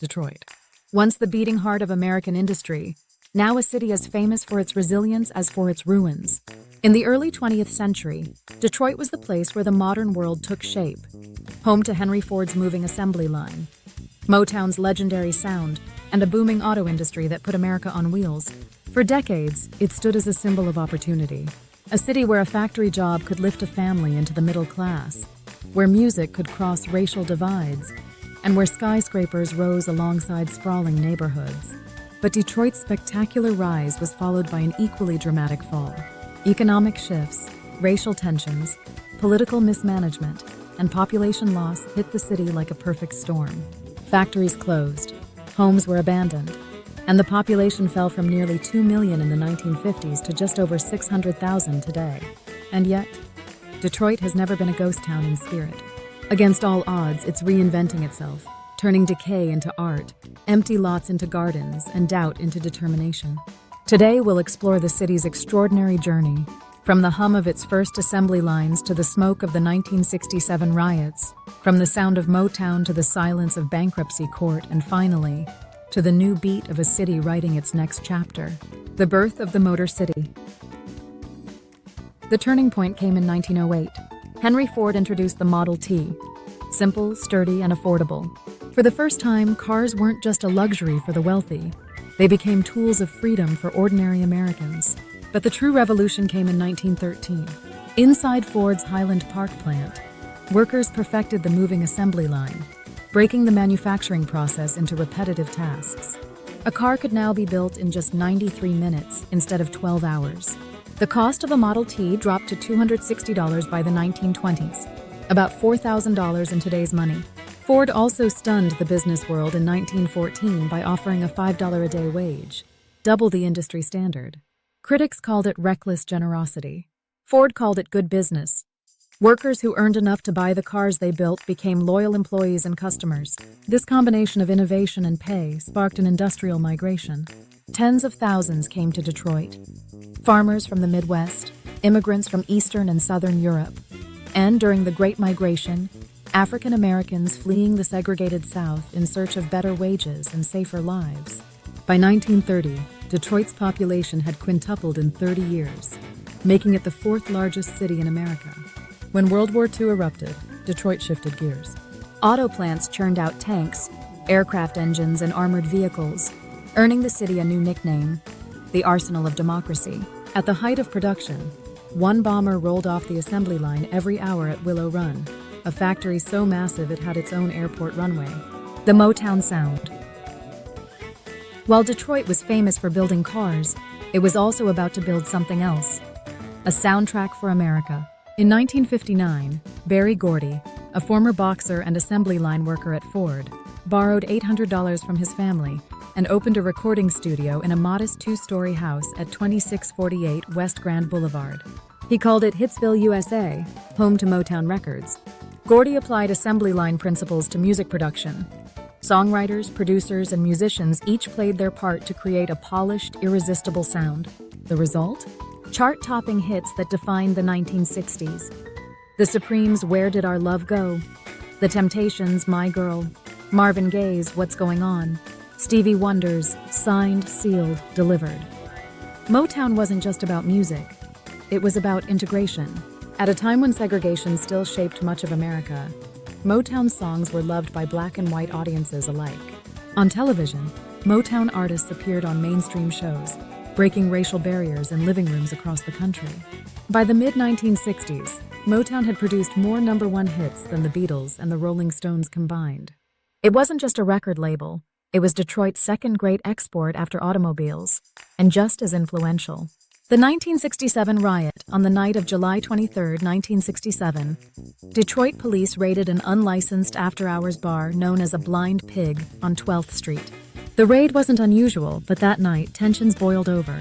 Detroit. Once the beating heart of American industry, now a city as famous for its resilience as for its ruins. In the early 20th century, Detroit was the place where the modern world took shape, home to Henry Ford's moving assembly line, Motown's legendary sound, and a booming auto industry that put America on wheels. For decades, it stood as a symbol of opportunity, a city where a factory job could lift a family into the middle class, where music could cross racial divides, and where skyscrapers rose alongside sprawling neighborhoods. But Detroit's spectacular rise was followed by an equally dramatic fall. Economic shifts, racial tensions, political mismanagement, and population loss hit the city like a perfect storm. Factories closed, homes were abandoned, and the population fell from nearly 2 million in the 1950s to just over 600,000 today. And yet, Detroit has never been a ghost town in spirit. Against all odds, it's reinventing itself, turning decay into art, empty lots into gardens, and doubt into determination. Today, we'll explore the city's extraordinary journey, from the hum of its first assembly lines to the smoke of the 1967 riots, from the sound of Motown to the silence of bankruptcy court, and finally, to the new beat of a city writing its next chapter. The birth of the Motor City. The turning point came in 1908. Henry Ford introduced the Model T. Simple, sturdy, and affordable. For the first time, cars weren't just a luxury for the wealthy. They became tools of freedom for ordinary Americans. But the true revolution came in 1913. Inside Ford's Highland Park plant, workers perfected the moving assembly line, breaking the manufacturing process into repetitive tasks. A car could now be built in just 93 minutes instead of 12 hours. The cost of a Model T dropped to $260 by the 1920s, about $4,000 in today's money. Ford also stunned the business world in 1914 by offering a $5 a day wage, double the industry standard. Critics called it reckless generosity. Ford called it good business. Workers who earned enough to buy the cars they built became loyal employees and customers. This combination of innovation and pay sparked an industrial migration. Tens of thousands came to Detroit. Farmers from the Midwest, immigrants from Eastern and Southern Europe, and during the Great Migration, African Americans fleeing the segregated South in search of better wages and safer lives. By 1930, Detroit's population had quintupled in 30 years, making it the fourth largest city in America. When World War II erupted, Detroit shifted gears. Auto plants churned out tanks, aircraft engines, and armored vehicles, earning the city a new nickname, the Arsenal of Democracy. At the height of production, one bomber rolled off the assembly line every hour at Willow Run, a factory so massive it had its own airport runway. The Motown sound. While Detroit was famous for building cars, it was also about to build something else, a soundtrack for America. In 1959, Berry Gordy, a former boxer and assembly line worker at Ford, borrowed $800 from his family and opened a recording studio in a modest two-story house at 2648 West Grand Boulevard. He called it Hitsville, USA, home to Motown Records. Gordy applied assembly line principles to music production. Songwriters, producers, and musicians each played their part to create a polished, irresistible sound. The result? Chart-topping hits that defined the 1960s. The Supremes' Where Did Our Love Go? The Temptations' My Girl, Marvin Gaye's What's Going On, Stevie Wonder's Signed, Sealed, Delivered. Motown wasn't just about music. It was about integration. At a time when segregation still shaped much of America, Motown songs were loved by black and white audiences alike. On television, Motown artists appeared on mainstream shows, breaking racial barriers in living rooms across the country. By the mid-1960s, Motown had produced more #1 hits than the Beatles and the Rolling Stones combined. It wasn't just a record label. It was Detroit's second great export after automobiles, and just as influential. The 1967 riot on the night of July 23, 1967, Detroit police raided an unlicensed after-hours bar known as a Blind Pig on 12th Street. The raid wasn't unusual, but that night, tensions boiled over.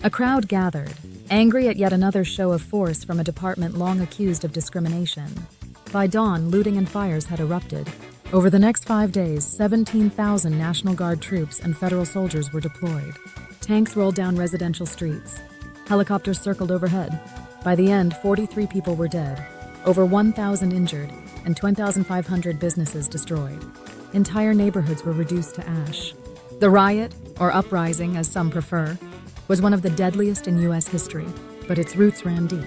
A crowd gathered, angry at yet another show of force from a department long accused of discrimination. By dawn, looting and fires had erupted. Over the next 5 days, 17,000 National Guard troops and federal soldiers were deployed. Tanks rolled down residential streets. Helicopters circled overhead. By the end, 43 people were dead, over 1,000 injured, and 2,500 businesses destroyed. entire neighborhoods were reduced to ash. The riot, or uprising as some prefer, was one of the deadliest in U.S. history, but its roots ran deep.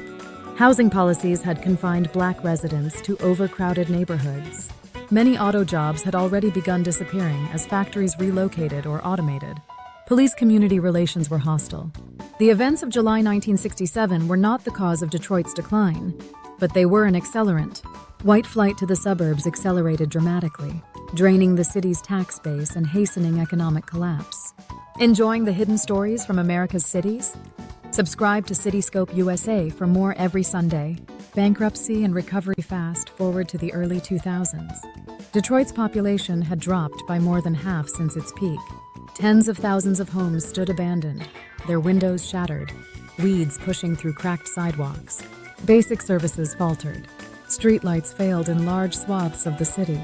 Housing policies had confined Black residents to overcrowded neighborhoods. Many auto jobs had already begun disappearing as factories relocated or automated. Police-community relations were hostile. The events of July 1967 were not the cause of Detroit's decline, but they were an accelerant. White flight to the suburbs accelerated dramatically, draining the city's tax base and hastening economic collapse. Enjoying the hidden stories from America's cities? Subscribe to Cityscope USA for more every Sunday. Bankruptcy and recovery fast forward to the early 2000s. Detroit's population had dropped by more than half since its peak. Tens of thousands of homes stood abandoned, their windows shattered, weeds pushing through cracked sidewalks. Basic services faltered. Streetlights failed in large swaths of the city.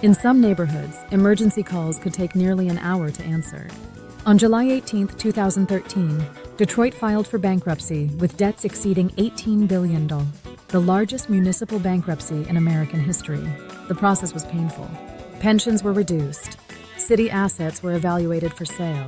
In some neighborhoods, emergency calls could take nearly an hour to answer. On July 18, 2013, Detroit filed for bankruptcy with debts exceeding $18 billion, the largest municipal bankruptcy in American history. The process was painful. Pensions were reduced, city assets were evaluated for sale,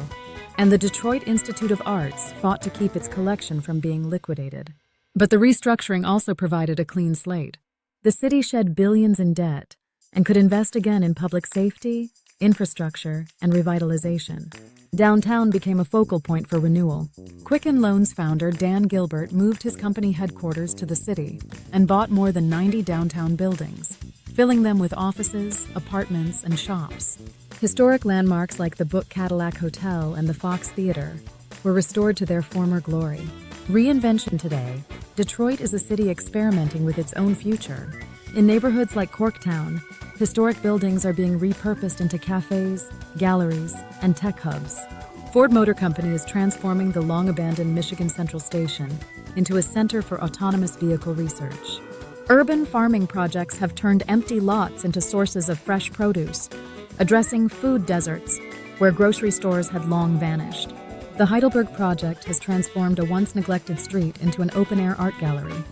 and the Detroit Institute of Arts fought to keep its collection from being liquidated. But the restructuring also provided a clean slate. The city shed billions in debt and could invest again in public safety, infrastructure, and revitalization. Downtown became a focal point for renewal. Quicken Loans founder Dan Gilbert moved his company headquarters to the city and bought more than 90 downtown buildings, filling them with offices, apartments, and shops. Historic landmarks like the Book Cadillac Hotel and the Fox Theater were restored to their former glory. Reinvention today, Detroit is a city experimenting with its own future. In neighborhoods like Corktown, historic buildings are being repurposed into cafes, galleries, and tech hubs. Ford Motor Company is transforming the long-abandoned Michigan Central Station into a center for autonomous vehicle research. Urban farming projects have turned empty lots into sources of fresh produce, addressing food deserts where grocery stores had long vanished. The Heidelberg Project has transformed a once-neglected street into an open-air art gallery,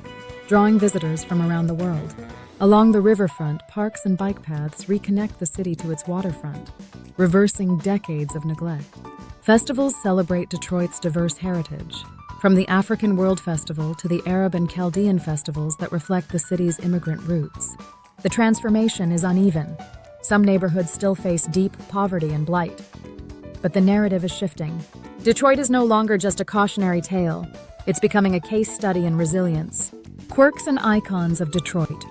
drawing visitors from around the world. Along the riverfront, parks and bike paths reconnect the city to its waterfront, reversing decades of neglect. Festivals celebrate Detroit's diverse heritage, from the African World Festival to the Arab and Chaldean festivals that reflect the city's immigrant roots. The transformation is uneven. Some neighborhoods still face deep poverty and blight, but the narrative is shifting. Detroit is no longer just a cautionary tale. It's becoming a case study in resilience. Quirks and icons of Detroit.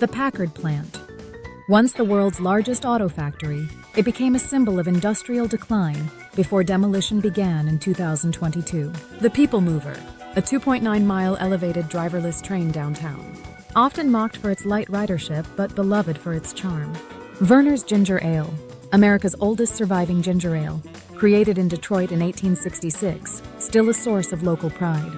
The Packard plant. Once the world's largest auto factory, it became a symbol of industrial decline before demolition began in 2022. The People Mover, a 2.9-mile elevated driverless train downtown. Often mocked for its light ridership, but beloved for its charm. Verner's Ginger Ale, America's oldest surviving ginger ale, created in Detroit in 1866, still a source of local pride.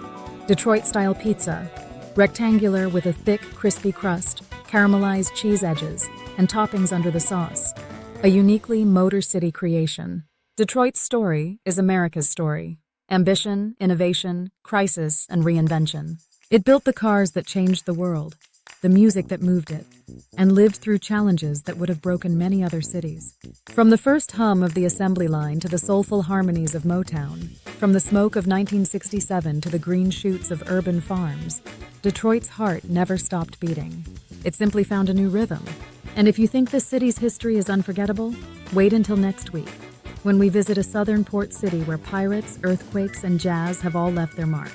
Detroit-style pizza, rectangular with a thick, crispy crust, caramelized cheese edges, and toppings under the sauce. A uniquely Motor City creation. Detroit's story is America's story. Ambition, innovation, crisis, and reinvention. It built the cars that changed the world, the music that moved it, and lived through challenges that would have broken many other cities. From the first hum of the assembly line to the soulful harmonies of Motown, from the smoke of 1967 to the green shoots of urban farms, Detroit's heart never stopped beating. It simply found a new rhythm. And if you think this city's history is unforgettable, wait until next week, when we visit a southern port city where pirates, earthquakes, and jazz have all left their mark.